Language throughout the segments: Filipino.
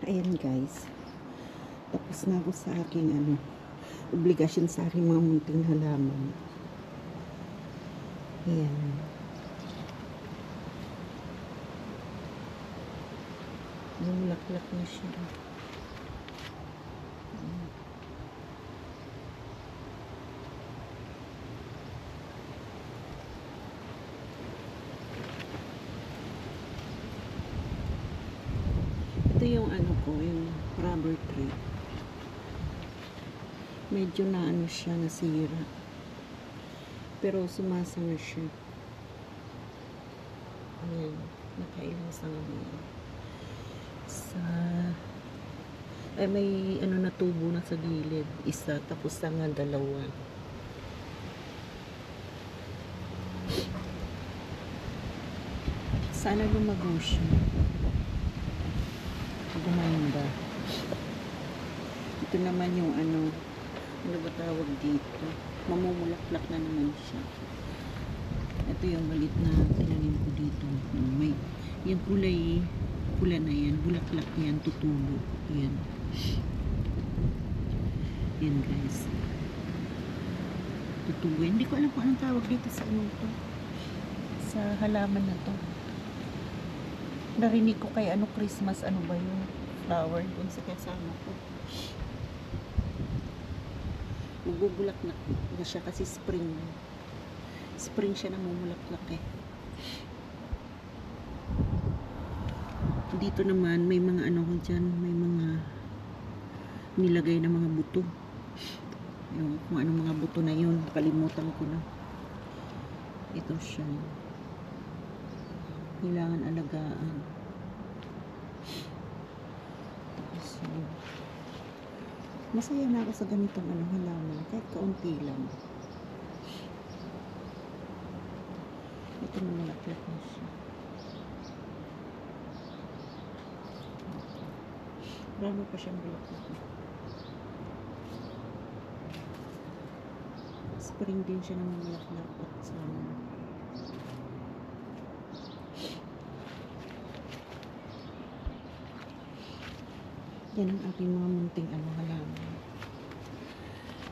Ayan guys, tapos na ako sa aking obligasyon sa aking mga munting halaman. Ayan. Namulaklak na siya. Ito yung yung rubber tree. Medyo na siya, nasira. Pero sumasanga siya. Ayan, nakailang sanga niya. May natubo na sa gilid. Isa, tapos sanga dalawa. Sana lumago siya. Gumanda. Ito naman yung ano ba tawag dito? Mamumulaklak na naman siya. Ito yung malit na tinanim ko dito. May yung kulay pula na yan, bulaklak yan, tutubo. Yan. Yan guys. Tutubo. Hindi ko alam kung anong tawag dito sa to. Sa halaman na to. Narinig ko kay Christmas, ba yung flower dun sa kasama ko. Magbubulak na siya kasi spring siya namumulaklak Dito naman may mga ko dyan, may mga nilagay na mga buto. Yung kung anong mga buto na yun, kalimutan ko na. Ito siya, kailangan alagaan. Tapos masaya na ako sa ganitong halaman, kahit kaunti lang. Ito na malaklak na siya. Marami pa siyang bulaklak. Spring din siya ng malaklak at summer. Yan ang aking mga munting halaman.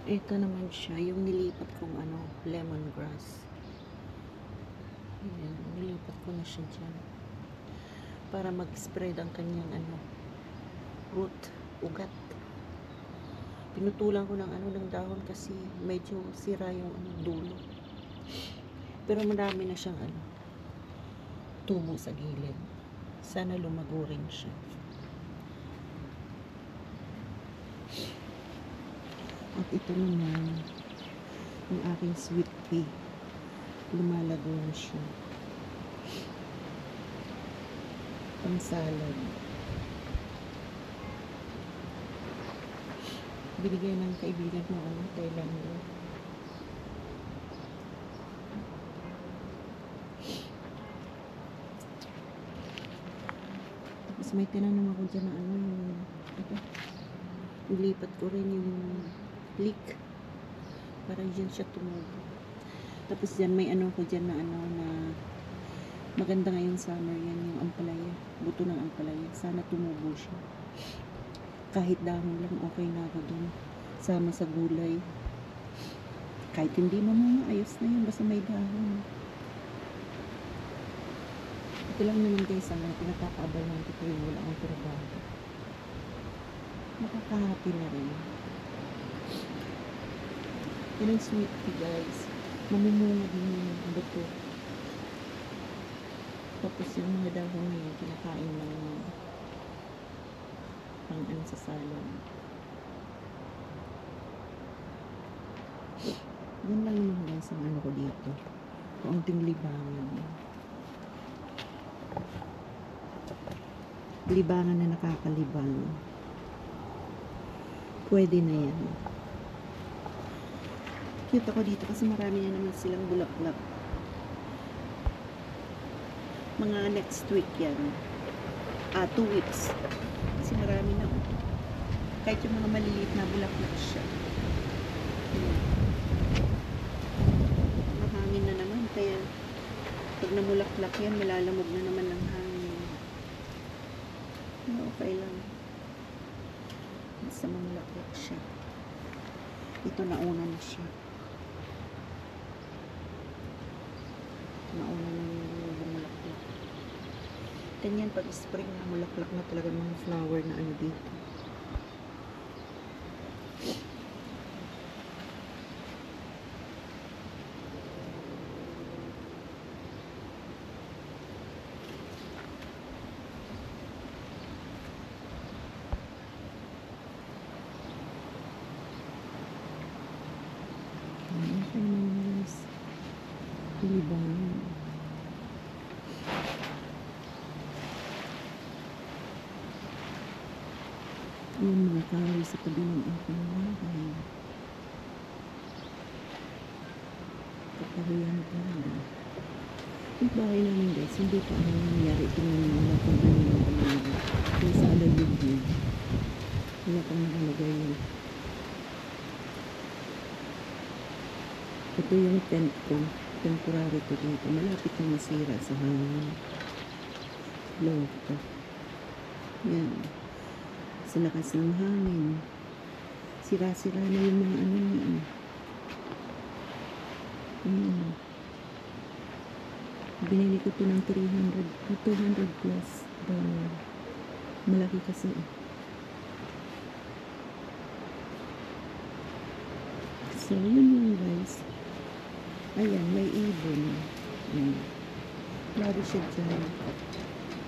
Ito naman siya, yung nilipat kong lemongrass. Ayan, nilipat ko na siya dyan. Para mag-spread ang kanyang root, ugat. Pinutulan ko ng dahon kasi medyo sira yung dulo. Pero marami na siyang tubo sa gilid. Sana lumago rin siya. At ito naman yung aking sweet pea. Lumalago na siya. Pang-salad. Binigay ng kaibigan mo Thailand. Tapos may tinanong ako dyan na ilipat ko rin yung leek para dyan siya tumubo. Tapos dyan may ko dyan na maganda ngayong summer yan, yung ampalaya, buto ng ampalaya. Sana tumubo siya. Kahit dahon lang, okay na ako dun. Sama sa gulay. Kahit hindi mamunga, ayos na yun, basta may dahon. Ito lang naman guys, pinagkakaabalan ko yung wala akong trabaho. Nakaka-happy na rin. Yan ang sweet tea guys. Mamumunga din yung buto. Tapos yung mga dahon na yun, kinakain lang pang sa salad. Yan lang naman guys ang ko dito. Kaunting libangan. Libangan na nakakalibang. Pwede na yan. Cute ako dito kasi marami na naman silang bulaklak. Mga next week yan. 2 weeks. Kasi marami na. Kahit yung mga maliliit na bulaklak siya. Mahangin na naman. Kaya pag namulaklak yan, malalamog na naman ng hangin. Okay lang. Basta mamulaklak siya. Ito nauna na siya. Nauna na yung bumulaklak. Ganyan pag spring na mulaklak na talaga mga flower na ano dito. Liban. Yung mga kahoy sa tabi ng aking bahay. Kakahuyan talaga. Yung bahay namin guys, hindi pa ano nangyari. Tingnan nyo wala kung ano yung nakalagay. Yung sa alalog yun. Wala kang nakalagay yun. Ito yung tent ko. Temporary ko dito. Malapit na masira sa hangin. Loob ko. Yan. Sa lakas ng hangin. Sira-sira na yung mga ano niya. Binili ko to ng 200 plus $. Malaki kasi. So, yun lang guys. Ayan, may ibon. Lari siya dyan.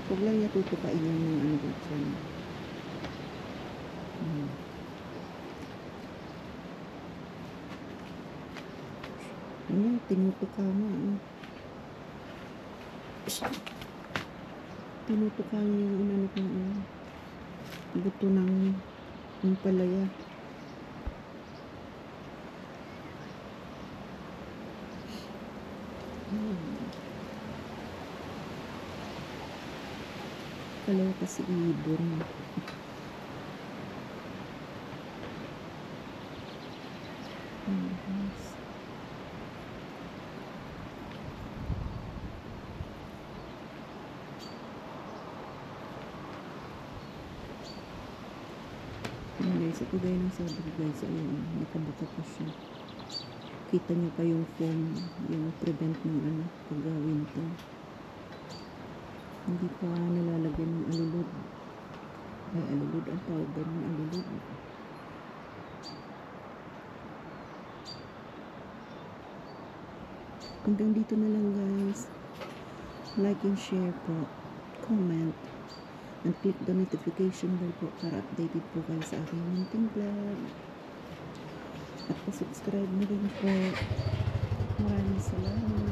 Huwag lang niya tutukain yung mga ano ko dyan. Ayan, tinutuka mo. Tinutuka niya yung ano kung buto ng palaya. Kalaw kasi ibon. Guys, ito gaya ng sabi guys, ayun, nakabaka pa siya. Kita niyo pa yung foam, yung prevent ng ano, pagawin to. Hindi pa nalalagyan ng alulod. Ay, alulod ang powder ng alulod. Hanggang dito na lang guys. Like and share po. Comment. And click the notification bell po para updated po kayo sa aking munting vlog. At pa-subscribe na rin po. Maraming salamat.